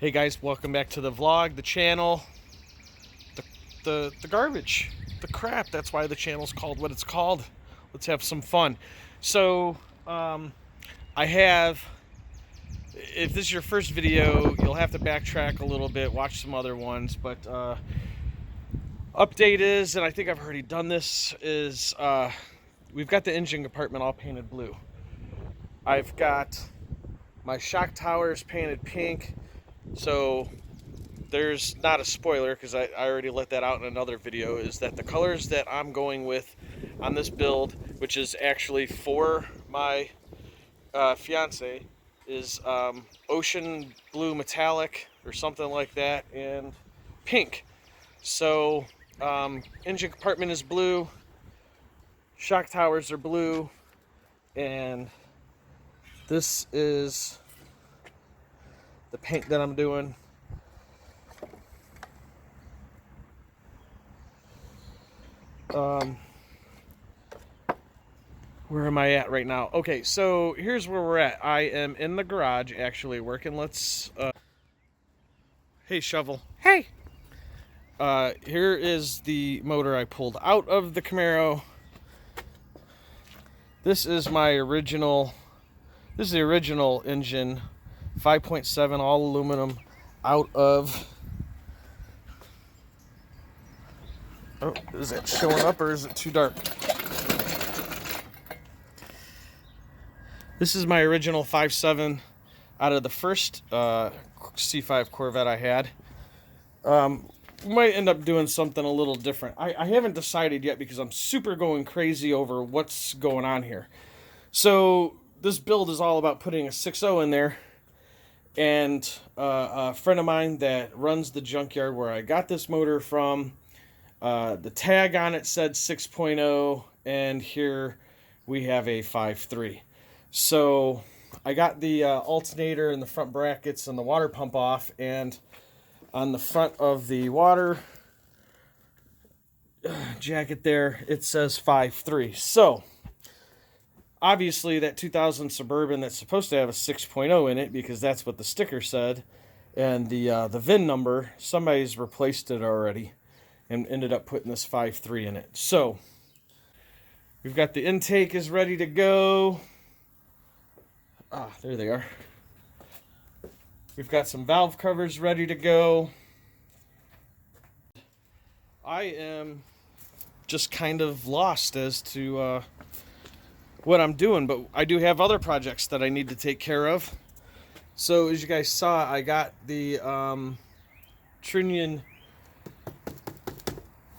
Hey guys, welcome back to the vlog, the channel, the garbage, the crap. That's why the channel's called what it's called. Let's have some fun. So, I have, if this is your first video, you'll have to backtrack a little bit, watch some other ones, but update is, and I think I've already done this, is we've got the engine compartment all painted blue. I've got my shock towers painted pink. So there's not a spoiler because I already let that out in another video, is that the colors that I'm going with on this build, which is actually for my fiance, is ocean blue metallic or something like that, and pink. So engine compartment is blue, shock towers are blue, and this is the paint that I'm doing. Where am I at right now? Okay, so here's where we're at. I am in the garage actually working. Let's hey shovel. Hey. Here is the motor I pulled out of the Camaro. This is my original, this is the original engine, 5.7 all aluminum, out of, oh, is it showing up or is it too dark? This is my original 5.7 out of the first C5 Corvette I had. We might end up doing something a little different. I haven't decided yet because I'm super going crazy over what's going on here. So this build is all about putting a 6.0 in there. And a friend of mine that runs the junkyard where I got this motor from, the tag on it said 6.0, and here we have a 5.3. So I got the alternator and the front brackets and the water pump off, and on the front of the water jacket there, it says 5.3. So obviously that 2000 Suburban that's supposed to have a 6.0 in it, because that's what the sticker said, and the VIN number, somebody's replaced it already and ended up putting this 5.3 in it. So we've got the intake is ready to go. Ah, there they are. We've got some valve covers ready to go. I am just kind of lost as to what I'm doing, but I do have other projects that I need to take care of. So as you guys saw, I got the Trinion.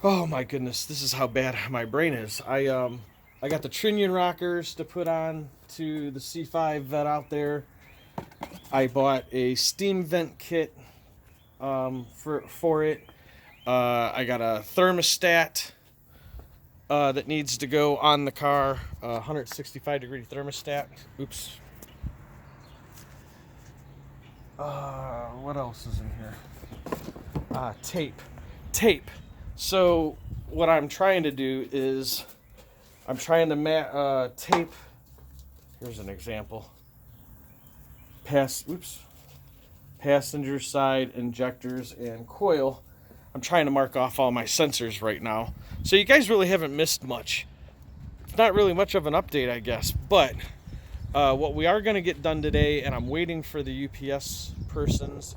Oh my goodness, this is how bad my brain is. I got the Trinion rockers to put on to the C5 vet out there. I bought a steam vent kit for it. I got a thermostat that needs to go on the car, 165 degree thermostat. Oops. What else is in here? Tape. So what I'm trying to do is I'm trying to tape. Here's an example. Passenger side injectors and coil. I'm trying to mark off all my sensors right now. So you guys really haven't missed much. It's not really much of an update, I guess. But what we are going to get done today, and I'm waiting for the UPS persons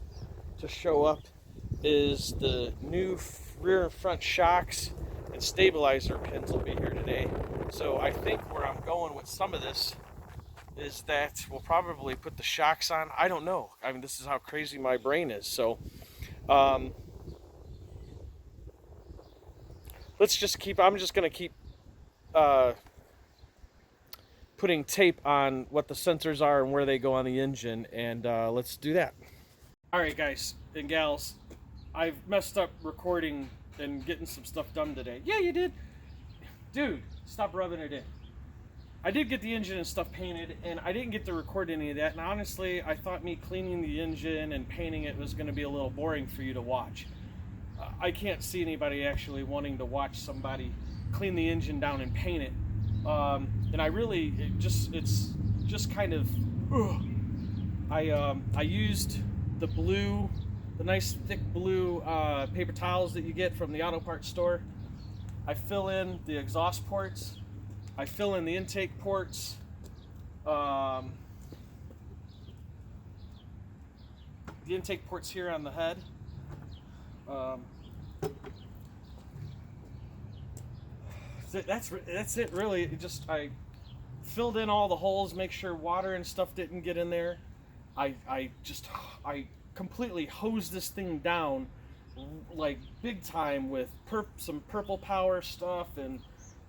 to show up, is the new rear and front shocks and stabilizer pins will be here today. So I think where I'm going with some of this is that we'll probably put the shocks on. I don't know. I mean, this is how crazy my brain is. So let's just keep, I'm just going to keep putting tape on what the sensors are and where they go on the engine, and let's do that. All right, guys and gals, I've messed up recording and getting some stuff done today. Yeah, you did. Dude, stop rubbing it in. I did get the engine and stuff painted, and I didn't get to record any of that, and honestly, I thought me cleaning the engine and painting it was going to be a little boring for you to watch. I can't see anybody actually wanting to watch somebody clean the engine down and paint it. And I really, it's just kind of, I used the blue, the nice thick blue paper towels that you get from the auto parts store. I fill in the exhaust ports. I fill in the intake ports. The intake ports here on the head. That's it really. I filled in all the holes, make sure water and stuff didn't get in there. I completely hosed this thing down like big time with some purple power stuff and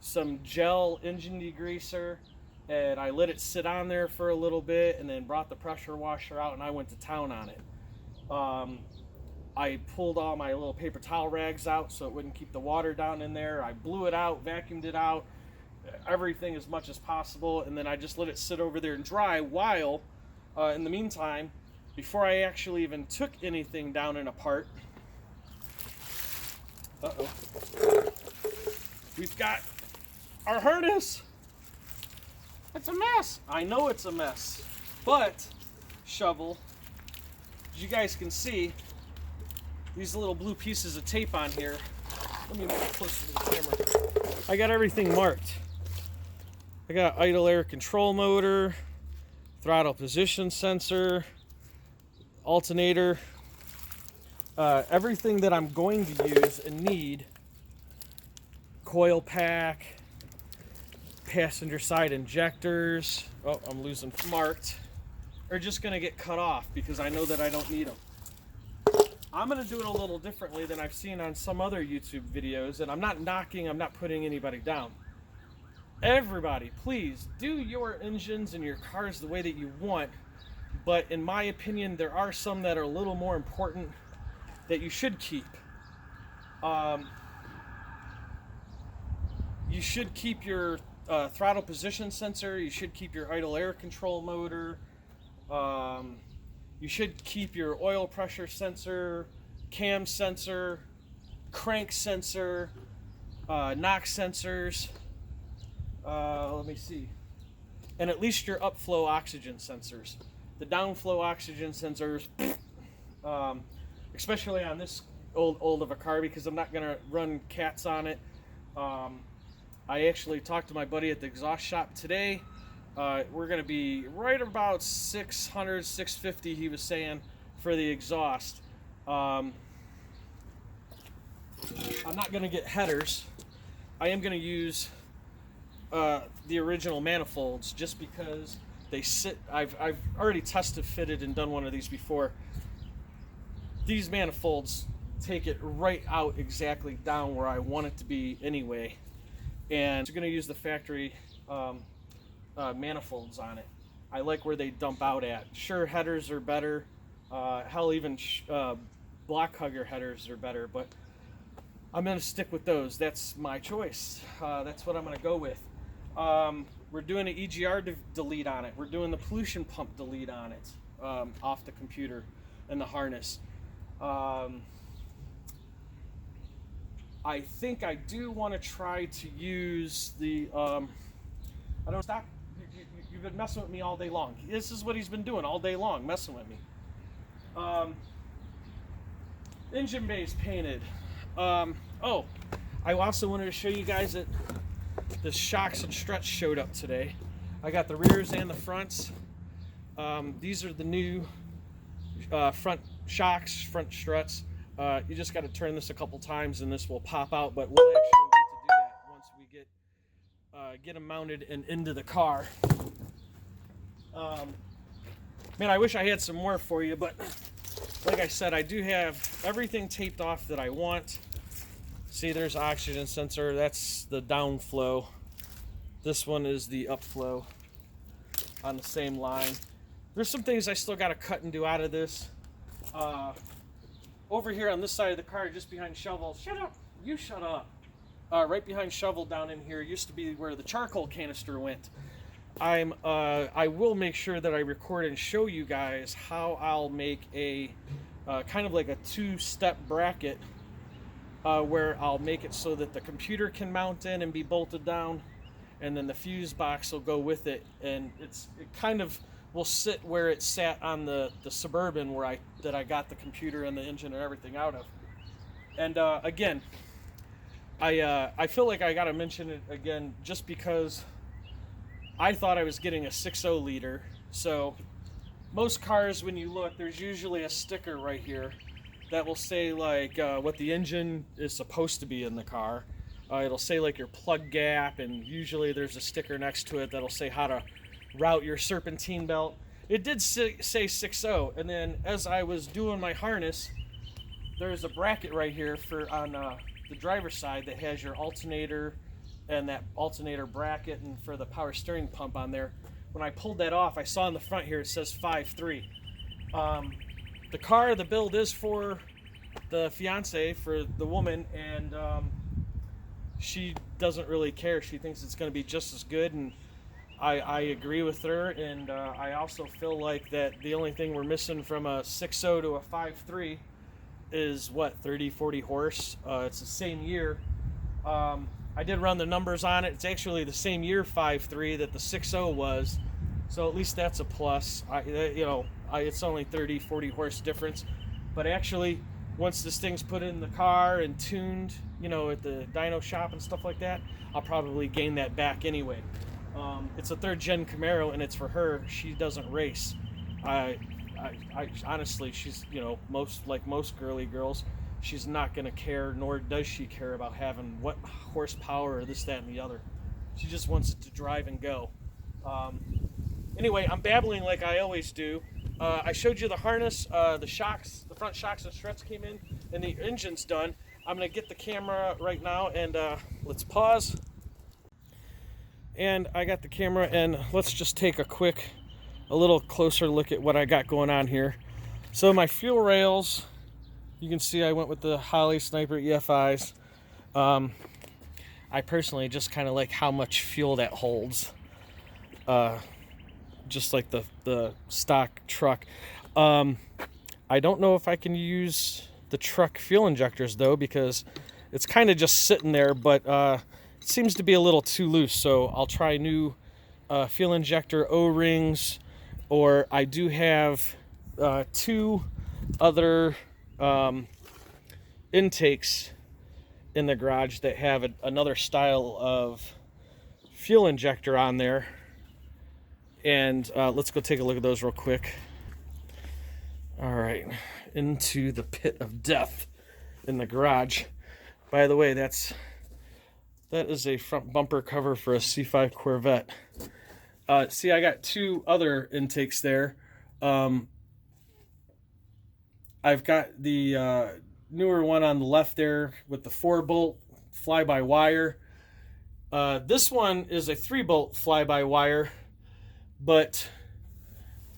some gel engine degreaser, and I let it sit on there for a little bit and then brought the pressure washer out and I went to town on it. I pulled all my little paper towel rags out so it wouldn't keep the water down in there. I blew it out, vacuumed it out, everything as much as possible, and then I just let it sit over there and dry while, in the meantime, before I actually even took anything down and apart, we've got our harness. It's a mess. I know it's a mess, but shovel, as you guys can see, these little blue pieces of tape on here. Let me move closer to the camera. I got everything marked. I got idle air control motor, throttle position sensor, alternator, everything that I'm going to use and need, coil pack, passenger side injectors, I'm losing, marked, are just going to get cut off because I know that I don't need them. I'm going to do it a little differently than I've seen on some other YouTube videos, and I'm not putting anybody down. Everybody, please do your engines and your cars the way that you want, but in my opinion, there are some that are a little more important that you should keep. You should keep your throttle position sensor, you should keep your idle air control motor, you should keep your oil pressure sensor, cam sensor, crank sensor, knock sensors, let me see, and at least your upflow oxygen sensors. The downflow oxygen sensors, especially on this old of a car, because I'm not going to run cats on it. I actually talked to my buddy at the exhaust shop today. We're going to be right about 600, 650, he was saying, for the exhaust. I'm not going to get headers. I am going to use the original manifolds just because they sit. I've already tested fitted and done one of these before. These manifolds take it right out exactly down where I want it to be anyway. And I'm going to use the factory manifolds on it. I like where they dump out at. Sure, headers are better. Hell, even block hugger headers are better, but I'm going to stick with those. That's my choice. That's what I'm going to go with. We're doing an EGR delete on it. We're doing the pollution pump delete on it, off the computer and the harness. I think I do want to try to use the, I don't stop. You've been messing with me all day long. This is what he's been doing all day long, messing with me. Engine bays painted. I also wanted to show you guys that the shocks and struts showed up today. I got the rears and the fronts. These are the new front shocks, front struts. You just got to turn this a couple times and this will pop out, but we'll actually get to do that once we get them mounted and into the car. Man, I wish I had some more for you, but like I said, I do have everything taped off that I want. See, there's oxygen sensor. That's the downflow. This one is the upflow on the same line. There's some things I still got to cut and do out of this. Over here on this side of the car, just behind shovel. Shut up! You shut up. Right behind shovel down in here used to be where the charcoal canister went. I will make sure that I record and show you guys how I'll make a kind of like a two-step bracket where I'll make it so that the computer can mount in and be bolted down, and then the fuse box will go with it, and it kind of will sit where it sat on the Suburban where I got the computer and the engine and everything out of. And again, I feel like I gotta mention it again just because I thought I was getting a 6.0 liter. So most cars, when you look, there's usually a sticker right here that will say like what the engine is supposed to be in the car. It'll say like your plug gap, and usually there's a sticker next to it that'll say how to route your serpentine belt. It did say 6.0, and then as I was doing my harness, there's a bracket right here for on the driver's side that has your alternator and that alternator bracket and for the power steering pump on there. When I pulled that off, I saw in the front here it says 5.3. The car, the build is for the fiance, for the woman, and she doesn't really care. She thinks it's going to be just as good, and I agree with her. And I also feel like that the only thing we're missing from a 6.0 to a 5.3 is what, 30-40 horse. It's the same year. I did run the numbers on it. It's actually the same year 5.3 that the 6.0 was, so at least that's a plus. It's only 30-40 horse difference, but actually once this thing's put in the car and tuned, at the dyno shop and stuff like that, I'll probably gain that back anyway. It's a 3rd gen Camaro, and it's for her. She doesn't race. I honestly, she's, most girly girls, she's not going to care, nor does she care about having what horsepower or this, that, and the other. She just wants it to drive and go. Anyway, I'm babbling like I always do. I showed you the harness, the shocks, the front shocks and struts came in, and the engine's done. I'm going to get the camera right now, and let's pause. And I got the camera, and let's just take a little closer look at what I got going on here. So my fuel rails, you can see I went with the Holley Sniper EFIs. I personally just kind of like how much fuel that holds. Just like the stock truck. I don't know if I can use the truck fuel injectors though, because it's kind of just sitting there, but it seems to be a little too loose. So I'll try new fuel injector O-rings, or I do have 2 other intakes in the garage that have another style of fuel injector on there, and let's go take a look at those real quick. All right, into the pit of death in the garage. By the way, that is a front bumper cover for a C5 Corvette. See, I got 2 other intakes there. I've got the newer one on the left there with the 4-bolt fly-by-wire. This one is a 3-bolt fly-by-wire, but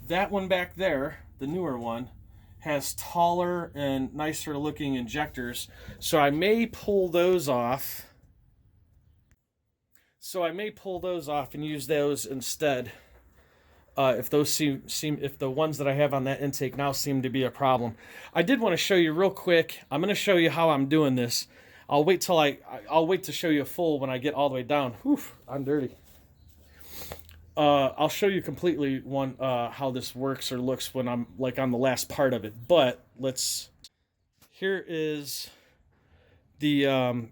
that one back there, the newer one, has taller and nicer looking injectors. So I may pull those off. And use those instead. If those if the ones that I have on that intake now seem to be a problem. I did want to show you real quick. I'm going to show you how I'm doing this. I'll wait to show you full when I get all the way down. Whew, I'm dirty. I'll show you completely how this works or looks when I'm like on the last part of it. But here is the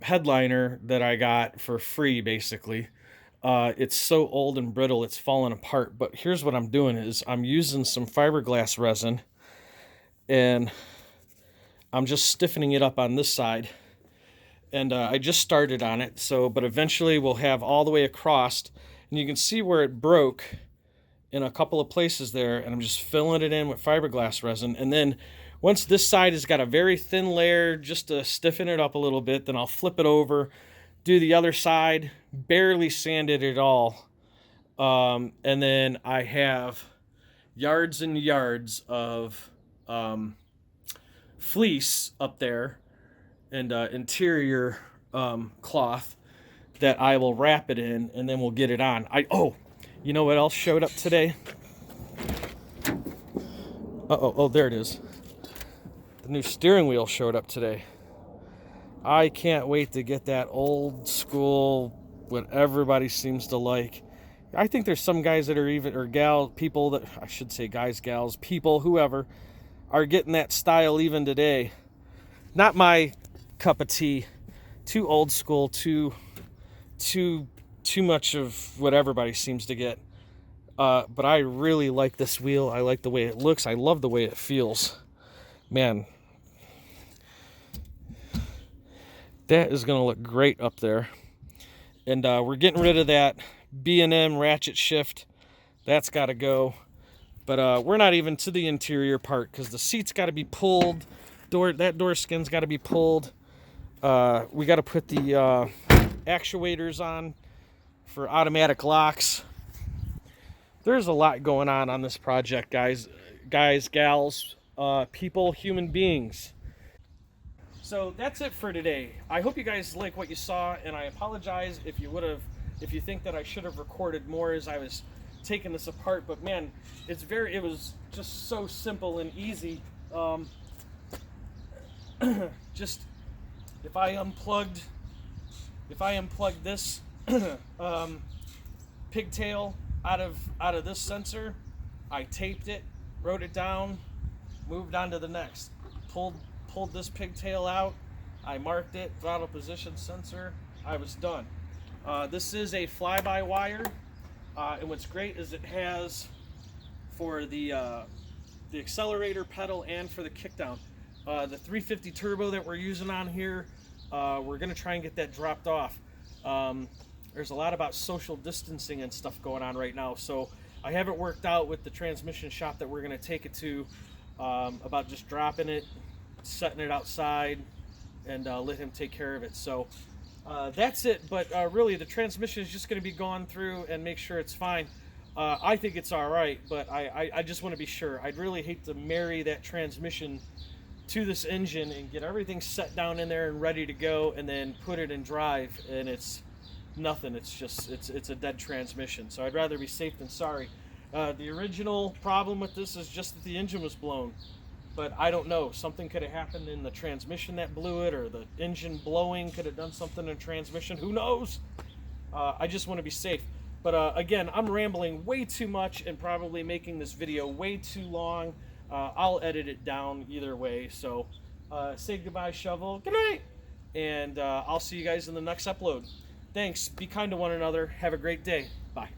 headliner that I got for free, basically. It's so old and brittle, it's falling apart. But here's what I'm doing is I'm using some fiberglass resin, and I'm just stiffening it up on this side. And I just started on it, but eventually we'll have all the way across. And you can see where it broke in a couple of places there, and I'm just filling it in with fiberglass resin. And then once this side has got a very thin layer just to stiffen it up a little bit, then I'll flip it over, do the other side, barely sand it at all. And then I have yards and yards of fleece up there and interior cloth that I will wrap it in, and then we'll get it on. You know what else showed up today? Oh, there it is. The new steering wheel showed up today. I can't wait to get that old school, what everybody seems to like, I think there's some guys that are even, or people that, I should say guys, gals, people, whoever, are getting that style even today. Not my cup of tea. Too old school, too much of what everybody seems to get. But I really like this wheel. I like the way it looks. I love the way it feels. Man, that is going to look great up there. And we're getting rid of that B&M ratchet shift. That's got to go. But we're not even to the interior part because the seat's got to be pulled. That door skin's got to be pulled. We got to put the actuators on for automatic locks. There's a lot going on this project, guys, gals, people, human beings. So that's it for today. I hope you guys like what you saw, and I apologize if you think that I should have recorded more as I was taking this apart. But man, it was just so simple and easy. Just if I unplugged this pigtail out of this sensor, I taped it, wrote it down, moved on to the next. Pulled this pigtail out, I marked it, throttle position sensor, I was done. This is a fly-by-wire, and what's great is it has for the accelerator pedal and for the kickdown. The 350 turbo that we're using on here, we're gonna try and get that dropped off. There's a lot about social distancing and stuff going on right now, so I haven't worked out with the transmission shop that we're gonna take it to about just dropping it, setting it outside, and let him take care of it. So that's it. But really, the transmission is just going to be gone through and make sure it's fine. I think it's all right, but I just want to be sure. I'd really hate to marry that transmission to this engine and get everything set down in there and ready to go, and then put it in drive and it's nothing. It's just it's a dead transmission. So I'd rather be safe than sorry. The original problem with this is just that the engine was blown. But I don't know, something could have happened in the transmission that blew it, or the engine blowing could have done something in transmission, who knows? I just want to be safe. But again, I'm rambling way too much and probably making this video way too long. I'll edit it down either way. So say goodbye, Shovel. Good night. And I'll see you guys in the next upload. Thanks. Be kind to one another. Have a great day. Bye.